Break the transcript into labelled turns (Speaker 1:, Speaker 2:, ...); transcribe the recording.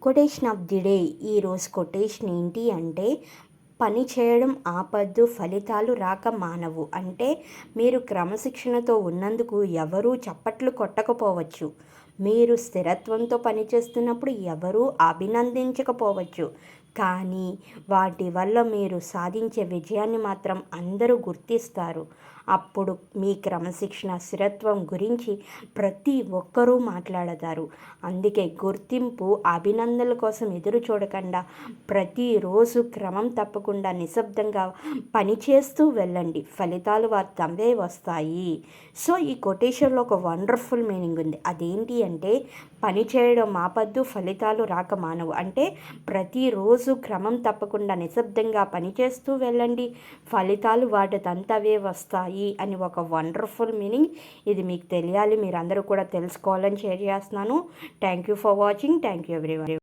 Speaker 1: Quotation of the day. ఈరోజు quotation ఏంటి అంటే, పని చేయడం ఆపద్దు, ఫలితాలు రాక మానవు. అంటే మీరు క్రమశిక్షణతో ఉన్నందుకు ఎవరూ చప్పట్లు కొట్టకపోవచ్చు, మీరు స్థిరత్వంతో పనిచేస్తున్నప్పుడు ఎవరూ అభినందించకపోవచ్చు, కానీ వాటి వల్ల మీరు సాధించే విజయాన్ని మాత్రం అందరూ గుర్తిస్తారు. అప్పుడు మీ క్రమశిక్షణ, స్థిరత్వం గురించి ప్రతి ఒక్కరూ మాట్లాడతారు. అందుకే గుర్తింపు, అభినందనల కోసం ఎదురు చూడకుండా ప్రతిరోజు క్రమం తప్పకుండా నిశ్శబ్దంగా పనిచేస్తూ వెళ్ళండి. ఫలితాలు వాటివే వస్తాయి. సో ఈ కొటేషన్లో ఒక వండర్ఫుల్ మీనింగ్ ఉంది. అదేంటి అంటే, పని చేయడం ఆపద్దు, ఫలితాలు రాక మానవు. అంటే ప్రతిరోజు క్రమం తప్పకుండా నిశ్శబ్దంగా పనిచేస్తూ వెళ్ళండి, ఫలితాలు వాటిదంతవే వస్తాయి అని ఒక వండర్ఫుల్ మీనింగ్. ఇది మీకు తెలియాలి, మీరందరూ కూడా తెలుసుకోవాలని షేర్ చేస్తున్నాను. Thank you for watching. Thank you everyone.